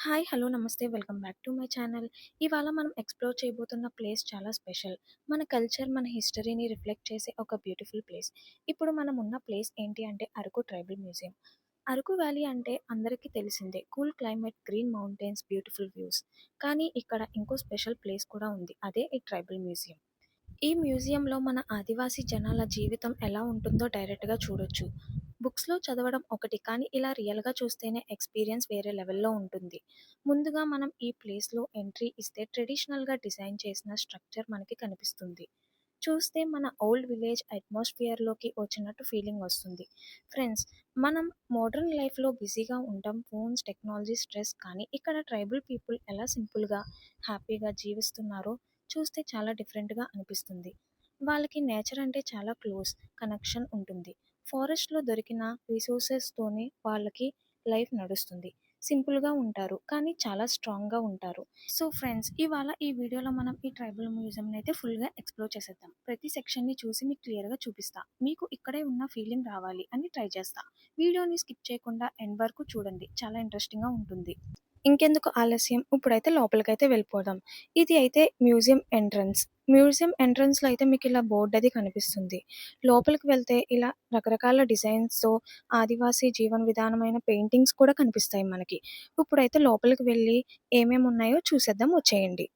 Hi! Hello! నమస్తే. Welcome back to my channel. ఇవాళ మనం ఎక్స్‌ప్లోర్ చేయబోతున్న ప్లేస్ చాలా స్పెషల్. మన కల్చర్, మన హిస్టరీని రిఫ్లెక్ట్ చేసే ఒక బ్యూటిఫుల్ ప్లేస్. ఇప్పుడు మనం ఉన్న ప్లేస్ ఏంటి అంటే Araku tribal museum. Araku valley అంటే అందరికీ తెలిసిందే. Cool climate, green mountains, beautiful views. కానీ ఇక్కడ ఇంకో స్పెషల్ ప్లేస్ కూడా ఉంది. అదే ఈ ట్రైబల్ మ్యూజియం. ఈ మ్యూజియంలో మన ఆదివాసీ జనాల జీవితం ఎలా ఉంటుందో డైరెక్ట్‌గా చూడొచ్చు. బుక్స్‌లో చదవడం ఒకటి, కానీ ఇలా రియల్‌గా చూస్తేనే ఎక్స్‌పీరియన్స్ వేరే లెవెల్‌లో ఉంటుంది. ముందుగా మనం ఈ ప్లేస్‌లో ఎంట్రీ ఇస్తే ట్రెడిషనల్‌గా డిజైన్ చేసిన స్ట్రక్చర్ మనకి కనిపిస్తుంది. చూస్తే మన ఓల్డ్ విలేజ్ అట్మాస్ఫియర్‌లోకి వచ్చినట్టు ఫీలింగ్ వస్తుంది. ఫ్రెండ్స్, మనం మోడర్న్ లైఫ్‌లో బిజీగా ఉంటాం. ఫోన్స్, టెక్నాలజీ, స్ట్రెస్, కానీ ఇక్కడ ట్రైబల్ పీపుల్ ఎలా సింపుల్‌గా, హ్యాపీగా జీవిస్తున్నారో చూస్తే చాలా డిఫరెంట్‌గా అనిపిస్తుంది. వాళ్ళకి నేచర్ అంటే చాలా క్లోజ్ కనెక్షన్ ఉంటుంది. ఫారెస్ట్‌లో దొరికిన రిసోర్సెస్తోనే వాళ్ళకి లైఫ్ నడుస్తుంది. సింపుల్‌గా ఉంటారు, కానీ చాలా స్ట్రాంగ్‌గా ఉంటారు. సో ఫ్రెండ్స్, ఇవాళ ఈ వీడియోలో మనం ఈ ట్రైబల్ మ్యూజియంని అయితే ఫుల్‌గా ఎక్స్‌ప్లోర్ చేసేద్దాం. ప్రతి సెక్షన్‌ని చూసి మీకు క్లియర్‌గా చూపిస్తా. మీకు ఇక్కడే ఉన్న ఫీలింగ్ రావాలి అని ట్రై చేస్తా. వీడియోని స్కిప్ చేయకుండా ఎండ్ వరకు చూడండి. చాలా ఇంట్రెస్టింగ్‌గా ఉంటుంది. ఇంకెందుకు ఆలస్యం, ఇప్పుడైతే లోపలికైతే వెళ్ళిపోదాం. ఇది అయితే మ్యూజియం ఎంట్రన్స్. మ్యూజియం ఎంట్రన్స్‌లో అయితే మీకు ఇలా బోర్డ్ అది కనిపిస్తుంది. లోపలికి వెళ్తే ఇలా రకరకాల డిజైన్స్‌తో ఆదివాసీ జీవన విధానమైన పెయింటింగ్స్ కూడా కనిపిస్తాయి మనకి. ఇప్పుడైతే లోపలికి వెళ్ళి ఏమేమి ఉన్నాయో చూసేద్దాం, వచ్చేయండి.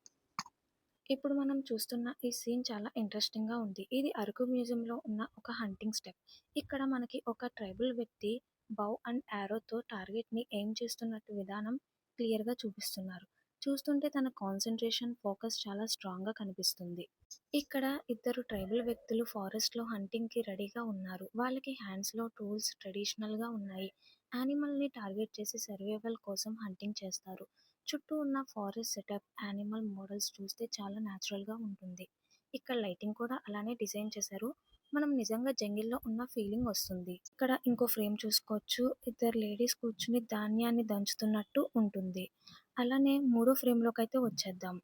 ఇప్పుడు మనం చూస్తున్న ఈ సీన్ చాలా ఇంట్రెస్టింగ్‌గా ఉంది. ఇది అరకు మ్యూజియంలో ఉన్న ఒక హంటింగ్ స్టెప్. ఇక్కడ మనకి ఒక ట్రైబల్ వ్యక్తి బౌ అండ్ యారోతో టార్గెట్‌ని ఎయిమ్ చేస్తున్నట్టు విధానం క్లియర్‌గా చూపిస్తున్నారు. చూస్తుంటే తన కాన్సంట్రేషన్, ఫోకస్ చాలా స్ట్రాంగ్‌గా కనిపిస్తుంది. ఇక్కడ ఇద్దరు ట్రైబల్ వ్యక్తులు ఫారెస్ట్‌లో హంటింగ్‌కి రెడీగా ఉన్నారు. వాళ్ళకి హ్యాండ్స్‌లో టూల్స్ ట్రెడిషనల్‌గా ఉన్నాయి. యానిమల్‌ని టార్గెట్ చేసి సర్వైవల్ కోసం హంటింగ్ చేస్తారు. చుట్టూ ఉన్న ఫారెస్ట్ సెటప్, యానిమల్ మోడల్స్ చూస్తే చాలా న్యాచురల్‌గా ఉంటుంది. ఇక్కడ లైటింగ్ కూడా అలానే డిజైన్ చేశారు. మనం నిజంగా జంగిల్‌లో ఉన్న ఫీలింగ్ వస్తుంది. ఇక్కడ ఇంకో ఫ్రేమ్ చూసుకోవచ్చు. ఇద్దరు లేడీస్ కూర్చుని ధాన్యాన్ని దంచుతున్నట్టు ఉంటుంది. అలానే మూడో ఫ్రేమ్‌లోకైతే వచ్చేద్దాం.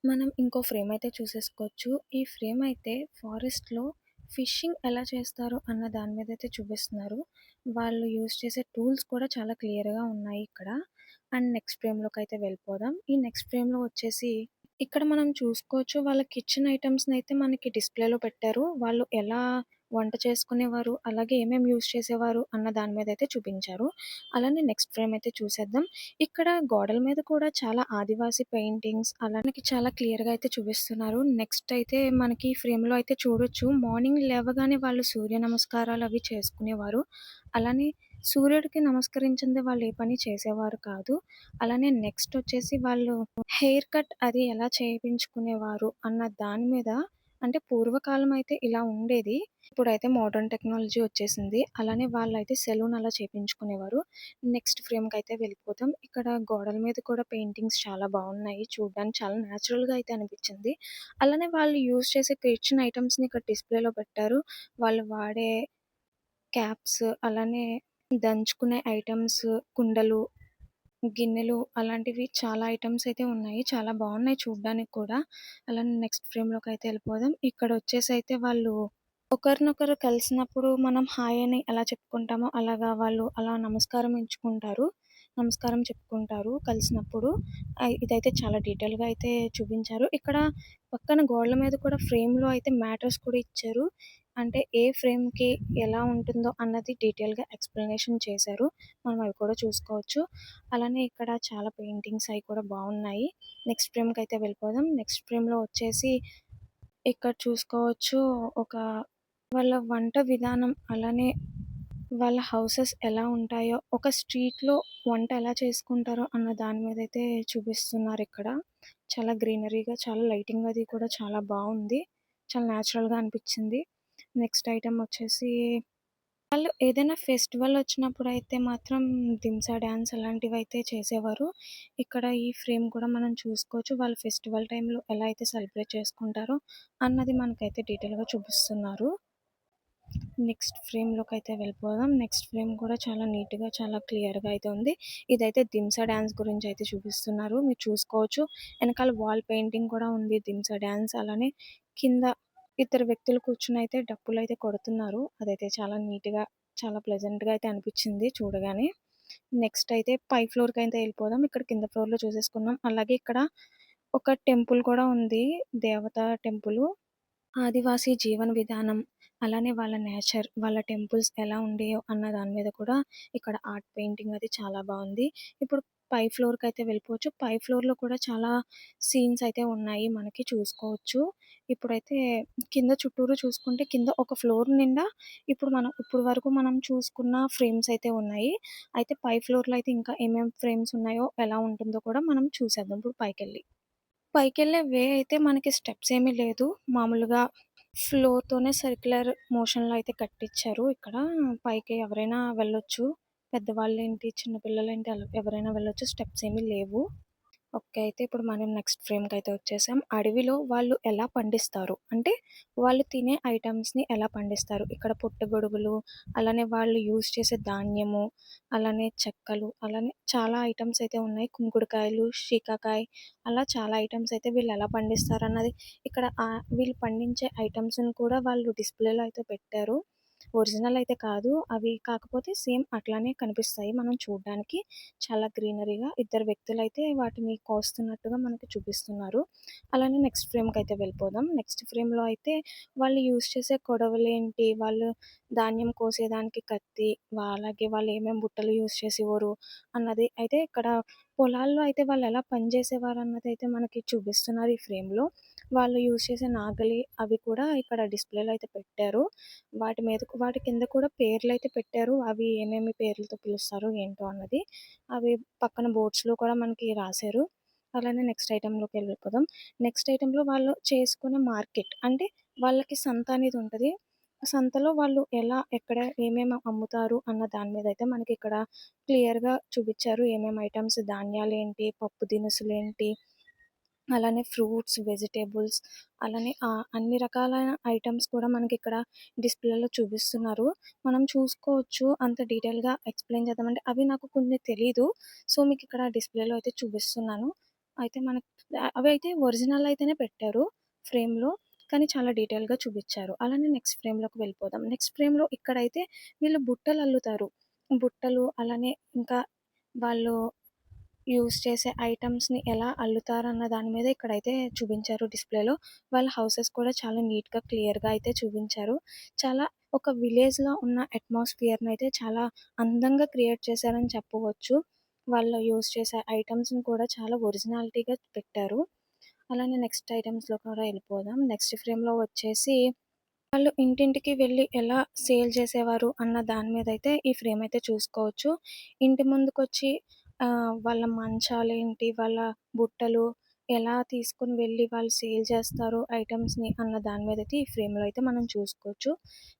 మనం ఇంకో ఫ్రేమ్ అయితే చూసేసుకోవచ్చు. ఈ ఫ్రేమ్ అయితే ఫారెస్ట్‌లో ఫిషింగ్ ఎలా చేస్తారు అన్న దాని మీద అయితే చూపిస్తున్నారు. వాళ్ళు యూజ్ చేసే టూల్స్ కూడా చాలా క్లియర్‌గా ఉన్నాయి ఇక్కడ. అండ్ నెక్స్ట్ ఫ్రేమ్‌లోకి అయితే వెళ్ళిపోదాం. ఈ నెక్స్ట్ ఫ్రేమ్‌లో వచ్చేసి ఇక్కడ మనం చూసుకోవచ్చు, వాళ్ళ కిచెన్ ఐటెమ్స్‌ని అయితే మనకి డిస్‌ప్లేలో పెట్టారు. వాళ్ళు ఎలా వంట చేసుకునేవారు, అలాగే ఏమేమి యూజ్ చేసేవారు అన్న దాని మీద అయితే చూపించారు. అలానే నెక్స్ట్ ఫ్రేమ్ అయితే చూసేద్దాం. ఇక్కడ గోడల మీద కూడా చాలా ఆదివాసీ పెయింటింగ్స్ అలానే మనకి చాలా క్లియర్‌గా అయితే చూపిస్తున్నారు. నెక్స్ట్ అయితే మనకి ఈ ఫ్రేమ్‌లో అయితే చూడొచ్చు, మార్నింగ్ లేవగానే వాళ్ళు సూర్య నమస్కారాలు అవి చేసుకునేవారు. అలానే సూర్యుడికి నమస్కరించిందే వాళ్ళు ఏ పని చేసేవారు కాదు. అలానే నెక్స్ట్ వచ్చేసి వాళ్ళు హెయిర్ కట్ అది ఎలా చేయించుకునేవారు అన్న దాని మీద, అంటే పూర్వకాలం అయితే ఇలా ఉండేది. ఇప్పుడైతే మోడర్న్ టెక్నాలజీ వచ్చేసింది. అలానే వాళ్ళైతే సెలూన్ అలా చేపించుకునేవారు. నెక్స్ట్ ఫ్రేమ్‌కైతే వెళ్ళిపోతాం. ఇక్కడ గోడల మీద కూడా పెయింటింగ్స్ చాలా బాగున్నాయి. చూడ్డానికి చాలా న్యాచురల్‌గా అయితే అనిపించింది. అలానే వాళ్ళు యూజ్ చేసే కిచెన్ ఐటెమ్స్‌ని ఇక్కడ డిస్‌ప్లేలో పెట్టారు. వాళ్ళు వాడే క్యాప్స్, అలానే దంచుకునే ఐటెమ్స్, కుండలు, గిన్నెలు అలాంటివి చాలా ఐటెమ్స్ అయితే ఉన్నాయి. చాలా బాగున్నాయి చూడ్డానికి కూడా. అలానే నెక్స్ట్ ఫ్రేమ్‌లోకైతే వెళ్ళిపోదాం. ఇక్కడొచ్చేసైతే వాళ్ళు ఒకరినొకరు కలిసినప్పుడు మనం హాయ్ అని ఎలా చెప్పుకుంటామో అలాగా వాళ్ళు అలా నమస్కారం చెప్పుకుంటారు కలిసినప్పుడు. ఇదైతే చాలా డీటెయిల్‌గా అయితే చూపించారు. ఇక్కడ పక్కన గోడల మీద కూడా ఫ్రేమ్‌లో అయితే మ్యాటర్స్ కూడా ఇచ్చారు. అంటే ఏ ఫ్రేమ్‌కి ఎలా ఉంటుందో అన్నది డీటెయిల్‌గా ఎక్స్‌ప్లనేషన్ చేశారు. మనం అవి కూడా చూసుకోవచ్చు. అలానే ఇక్కడ చాలా పెయింటింగ్స్ అయి కూడా బాగున్నాయి. నెక్స్ట్ ఫ్రేమ్‌కైతే వెళ్ళిపోదాం. నెక్స్ట్ ఫ్రేమ్‌లో వచ్చేసి ఇక్కడ చూసుకోవచ్చు, ఒక వాళ్ళ వంట విధానం, అలానే వాళ్ళ హౌసెస్ ఎలా ఉంటాయో, ఒక స్ట్రీట్‌లో వంట ఎలా చేసుకుంటారో అన్న దాని మీదయితే చూపిస్తున్నారిక్కడ. చాలా గ్రీనరీగా, చాలా లైటింగ్ అది కూడా చాలా బావుంది. చాలా న్యాచురల్‌గా అనిపిచ్చింది. నెక్స్ట్ ఐటెమ్ వచ్చేసి వాళ్ళు ఏదైనా ఫెస్టివల్ వచ్చినప్పుడైతే మాత్రం దింసా డాన్స్ అలాంటివైతే చేసేవారు. ఇక్కడ ఈ ఫ్రేమ్ కూడా మనం చూసుకోవచ్చు. వాళ్ళు ఫెస్టివల్ టైంలో ఎలా అయితే సెలబ్రేట్ చేసుకుంటారో అన్నది మనకైతే డీటెయిల్‌గా చూపిస్తున్నారు. నెక్స్ట్ ఫ్రేమ్‌లోకైతే వెళ్ళిపోదాం. నెక్స్ట్ ఫ్రేమ్ కూడా చాలా నీట్‌గా, చాలా క్లియర్‌గా అయితే ఉంది. ఇదైతే దింసా డాన్స్ గురించయితే చూపిస్తున్నారు. మీరు చూసుకోవచ్చు. ఎనకాల వాల్ పెయింటింగ్ కూడా ఉంది దింసా డాన్స్. అలానే కింద ఇద్దరు వ్యక్తులు కూర్చొనైతే డప్పులైతే కొడుతున్నారు. అదైతే చాలా నీట్‌గా, చాలా ప్లెజెంట్‌గా అయితే అనిపిచ్చింది చూడగానే. నెక్స్ట్ అయితే పై ఫ్లోర్‌కైతే ఎళ్ళిపోదాం. ఇక్కడ కింద ఫ్లోర్‌లో చూసేసుకున్నాం. అలాగే ఇక్కడ ఒక టెంపుల్ కూడా ఉంది. దేవతా టెంపులు. ఆదివాసీ జీవన విధానం, అలానే వాళ్ళ నేచర్, వాళ్ళ టెంపుల్స్ ఎలా ఉండేయో అన్న దాని మీద కూడా ఇక్కడ ఆర్ట్ పెయింటింగ్ అది చాలా బావుంది. ఇప్పుడు పై ఫ్లోర్‌కైతే వెళ్ళిపోవచ్చు. పై ఫ్లోర్‌లో కూడా చాలా సీన్స్ అయితే ఉన్నాయి మనకి చూసుకోవచ్చు. ఇప్పుడైతే కింద చుట్టూరు చూసుకుంటే కింద ఒక ఫ్లోర్ నిండా ఇప్పుడు వరకు మనం చూసుకున్న ఫ్రేమ్స్ అయితే ఉన్నాయి. అయితే పై ఫ్లోర్‌లో అయితే ఇంకా ఫ్రేమ్స్ ఉన్నాయో, ఎలా ఉంటుందో కూడా మనం చూసేద్దాం ఇప్పుడు పైకెళ్ళి. పైకెళ్ళే వే అయితే మనకి స్టెప్స్ ఏమీ లేదు. మామూలుగా ఫ్లోర్‌తోనే సర్క్యులర్ మోషన్‌లో అయితే కట్టిచ్చారు ఇక్కడ. పైకి ఎవరైనా వెళ్ళొచ్చు. పెద్దవాళ్ళేంటి, చిన్న పిల్లలేంటి ఎవరైనా వెళ్ళొచ్చు. స్టెప్స్ ఏమీ లేవు. ఓకే. అయితే ఇప్పుడు మనం నెక్స్ట్ ఫ్రేమ్‌కైతే వచ్చేసాం. అడవిలో వాళ్ళు ఎలా పండిస్తారు? అంటే వాళ్ళు తినే ఐటెమ్స్‌ని ఎలా పండిస్తారు? ఇక్కడ పుట్టగొడుగులు, అలానే వాళ్ళు యూజ్ చేసే ధాన్యము, అలానే చెక్కలు, అలానే చాలా ఐటెమ్స్ అయితే ఉన్నాయి. కుంకుడుకాయలు, శీకాకాయ్ అలా చాలా ఐటెమ్స్ అయితే వీళ్ళు ఎలా పండిస్తారన్నది ఇక్కడ వీళ్ళు పండించే ఐటెమ్స్‌ని కూడా వాళ్ళు డిస్‌ప్లేలో అయితే పెట్టారు. ఒరిజినల్ అయితే కాదు. అవి కాకపోతే సేమ్ అట్లానే కనిపిస్తాయి మనం చూడ్డానికి. చాలా గ్రీనరీగా ఇద్దరు వ్యక్తులైతే వాటిని కోస్తున్నట్టుగా మనకి చూపిస్తున్నారు. అలానే నెక్స్ట్ ఫ్రేమ్‌కైతే వెళ్ళిపోదాం. నెక్స్ట్ ఫ్రేమ్‌లో అయితే వాళ్ళు యూజ్ చేసే కొడవలేంటి, వాళ్ళు ధాన్యం కోసేదానికి కత్తి, అలాగే వాళ్ళు ఏమేం బుట్టలు యూజ్ చేసేవారు అన్నది అయితే ఇక్కడ పొలాల్లో అయితే వాళ్ళెలా పని చేసేవారన్నదైతే మనకి చూపిస్తున్నారు ఈ ఫ్రేమ్‌లో. వాళ్ళు యూజ్ చేసే నాగలి అవి కూడా ఇక్కడ డిస్‌ప్లేలో అయితే పెట్టారు. వాటి కింద కూడా పేర్లయితే పెట్టారు. అవి ఏమేమి పేర్లతో పిలుస్తారో ఏంటో అన్నది. అవి పక్కన బోర్డ్స్‌లో కూడా మనకి రాశారు. అలానే నెక్స్ట్ ఐటెమ్‌లోకి వెళ్ళిపోదాం. నెక్స్ట్ ఐటెమ్‌లో వాళ్ళు చేసుకునే మార్కెట్. అంటే వాళ్ళకి సంత అనేది ఉంటది. సంతలో వాళ్ళు ఎక్కడ ఏమేమి అమ్ముతారు అన్న దాని మీదయితే మనకిక్కడ క్లియర్‌గా చూపిచ్చారు. ఏమేమి ఐటెమ్స్ ధాన్యాలేంటి, పప్పు దినుసులేంటి, అలానే ఫ్రూట్స్, వెజిటబుల్స్ అలానే అన్ని రకాలైన ఐటెమ్స్ కూడా మనకిక్కడ డిస్‌ప్లేలో చూపిస్తున్నారు. మనం చూసుకోవచ్చు. అంత డీటెయిల్‌గా ఎక్స్‌ప్లెయిన్ చేద్దామంటే అవి నాకు కొన్ని తెలీదు. సో, మీకిక్కడ డిస్‌ప్లేలో అయితే చూపిస్తున్నాను. అయితే మనకి అవి అయితే ఒరిజినల్ అయితేనే పెట్టారు ఫ్రేమ్‌లో. కానీ చాలా డీటెయిల్‌గా చూపిచ్చారు. అలానే నెక్స్ట్ ఫ్రేమ్‌లోకి వెళ్ళిపోదాం. నెక్స్ట్ ఫ్రేమ్‌లో ఇక్కడైతే వీళ్ళు బుట్టలు అల్లుతారు. బుట్టలు అలానే ఇంకా వాళ్ళు యూజ్ చేసే ఐటెమ్స్‌ని ఎలా అల్లుతారన్న దాని మీద ఇక్కడైతే చూపించారు డిస్‌ప్లేలో. వాళ్ళ హౌసెస్ కూడా చాలా నీట్‌గా, క్లియర్‌గా అయితే చూపించారు. చాలా ఒక విలేజ్‌లో ఉన్న అట్మాస్ఫియర్‌నయితే చాలా అందంగా క్రియేట్ చేశారని చెప్పవచ్చు. వాళ్ళు యూజ్ చేసే ఐటెమ్స్‌ని కూడా చాలా ఒరిజినాలిటీగా పెట్టారు. అలానే నెక్స్ట్ ఐటెమ్స్‌లో కూడా వెళ్ళిపోదాం. నెక్స్ట్ ఫ్రేమ్‌లో వచ్చేసి వాళ్ళు ఇంటింటికి వెళ్లి ఎలా సేల్ చేసేవారు అన్న దాని మీదయితే ఈ ఫ్రేమ్ అయితే చూసుకోవచ్చు. ఇంటి ముందుకొచ్చి వాళ్ళ మంచాలేంటి, వాళ్ళ బుట్టలు ఎలా తీసుకొని వెళ్లి వాళ్ళు సేల్ చేస్తారు ఐటెమ్స్‌ని అన్న దాని మీదయితే ఈ ఫ్రేమ్‌లో అయితే మనం చూసుకోవచ్చు.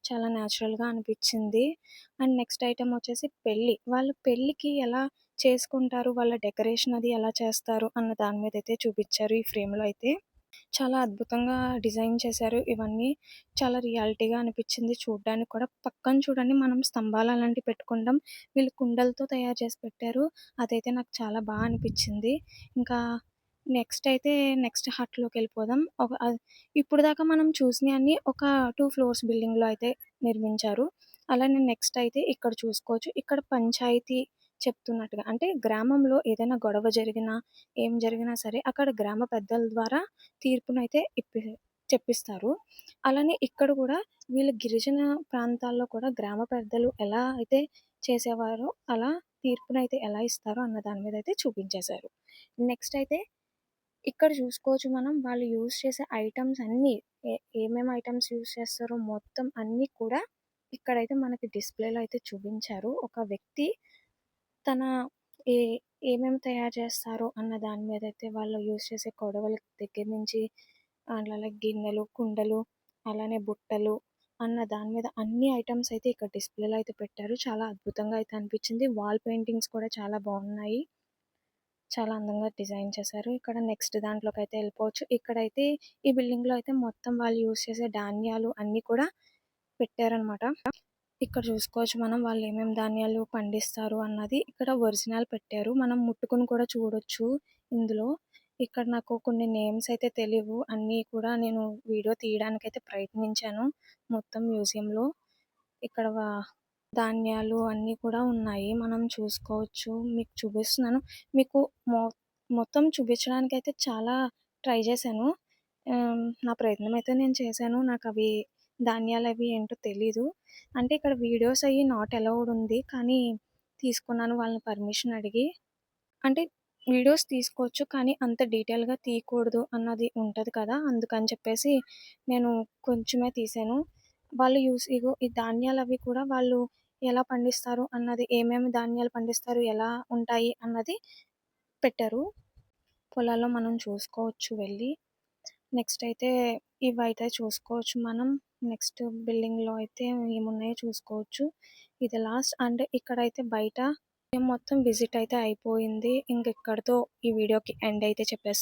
చాలా న్యాచురల్‌గా అనిపిచ్చింది. అండ్ నెక్స్ట్ ఐటెమ్ వచ్చేసి పెళ్లి. వాళ్ళు పెళ్ళికి ఎలా చేసుకుంటారు, వాళ్ళ డెకరేషన్ అది ఎలా చేస్తారు అన్న దాని మీదయితే చూపిచ్చారు ఈ ఫ్రేమ్‌లో అయితే. చాలా అద్భుతంగా డిజైన్ చేశారు ఇవన్నీ. చాలా రియాలిటీగా అనిపిచ్చింది చూడ్డానికి కూడా. పక్కన చూడండి మనం స్తంభాలు అలాంటివి పెట్టుకుంటాం. వీళ్ళు కుండలతో తయారు చేసి పెట్టారు. అదైతే నాకు చాలా అనిపిచ్చింది. ఇంకా నెక్స్ట్ అయితే నెక్స్ట్ హట్‌లోకెళ్ళిపోదాం. ఇప్పటిదాకా మనం చూసినయన్నీ ఒక 2 ఫ్లోర్స్ బిల్డింగ్‌లో అయితే నిర్మించారు. అలానే నెక్స్ట్ అయితే ఇక్కడ చూసుకోవచ్చు. ఇక్కడ పంచాయతీ చెప్తున్నట్టుగా అంటే గ్రామంలో ఏదైనా గొడవ జరిగినా, ఏం జరిగినా సరే అక్కడ గ్రామ పెద్దల ద్వారా తీర్పునైతే చెప్పిస్తారు. అలానే ఇక్కడ గూడా వీళ్ళు గిరిజన ప్రాంతాల్లో కూడా గ్రామ పెద్దలు ఎలా అయితే చేసేవారో, అలా తీర్పునైతే ఎలా ఇస్తారో అన్న దాని మీదయితే చూపించేశారు. నెక్స్ట్ అయితే ఇక్కడ చూసుకోవచ్చు మనం వాళ్ళు యూజ్ చేసే ఐటెమ్స్ అన్నీ ఏమేమి ఐటెమ్స్ యూజ్ చేస్తారో మొత్తం అన్నీ కూడా ఇక్కడైతే మనకి డిస్‌ప్లేలో అయితే చూపించారు. ఒక వ్యక్తి తన ఏ ఏమేమి తయారు చేస్తారో అన్న దాని మీదయితే వాళ్ళు యూజ్ చేసే కొడవలి దగ్గర నుంచి అలాగే గిన్నెలు, కుండలు, అలానే బుట్టలు అన్న దాని మీద అన్ని ఐటెమ్స్ అయితే ఇక్కడ డిస్‌ప్లేలో అయితే పెట్టారు. చాలా అద్భుతంగా అయితే అనిపించింది. వాల్ పెయింటింగ్స్ కూడా చాలా బాగున్నాయి. చాలా అందంగా డిజైన్ చేశారు. ఇక్కడ నెక్స్ట్ దాంట్లోకైతే వెళ్ళిపోవచ్చు. ఇక్కడైతే ఈ బిల్డింగ్‌లో అయితే మొత్తం వాళ్ళు యూజ్ చేసే ధాన్యాలు అన్నీ కూడా పెట్టారనమాట. ఇక్కడ చూసుకోవచ్చు మనం వాళ్ళు ఏమేమి ధాన్యాలు పండిస్తారు అన్నది. ఇక్కడ ఒరిజినల్ పెట్టారు. మనం ముట్టుకొని కూడా చూడొచ్చు ఇందులో. ఇక్కడ నాకు కొన్ని నేమ్స్ అయితే తెలీవు. అన్నీ కూడా నేను వీడియో తీయడానికైతే ప్రయత్నించాను మొత్తం మ్యూజియంలో. ఇక్కడ ధాన్యాలు అన్నీ కూడా ఉన్నాయి. మనం చూసుకోవచ్చు. మీకు చూపిస్తున్నాను. మీకు మొ మొత్తం చూపించడానికైతే చాలా ట్రై చేశాను. నా ప్రయత్నం అయితే నేను చేశాను. నాకవి ధాన్యాలవి ఏంటో తెలీదు. అంటే ఇక్కడ వీడియోస్ అయ్యి నాట్ అలౌడ్ ఉంది. కానీ తీసుకున్నాను వాళ్ళని పర్మిషన్ అడిగి. అంటే వీడియోస్ తీసుకోవచ్చు. కానీ అంత డీటెయిల్‌గా తీయకూడదు అన్నది ఉంటది కదా! అందుకని చెప్పేసి నేను కొంచెమే తీశాను. వాళ్ళు ఇగో ఈ ధాన్యాలవి కూడా వాళ్ళు ఎలా పండిస్తారు అన్నది, ఏమేమి ధాన్యాలు పండిస్తారు, ఎలా ఉంటాయి అన్నది పెట్టారు. పొలాల్లో మనం చూసుకోవచ్చు వెళ్ళి. నెక్స్ట్ అయితే ఇవైతే చూసుకోవచ్చు మనం. నెక్స్ట్ బిల్డింగ్‌లో అయితే ఏమున్నాయో చూసుకోవచ్చు. ఇది లాస్ట్. అంటే ఇక్కడైతే బయట మొత్తం విజిట్ అయితే అయిపోయింది. ఇంక ఇక్కడితో ఈ వీడియోకి ఎండ్ అయితే చెప్పేస్తున్నాను.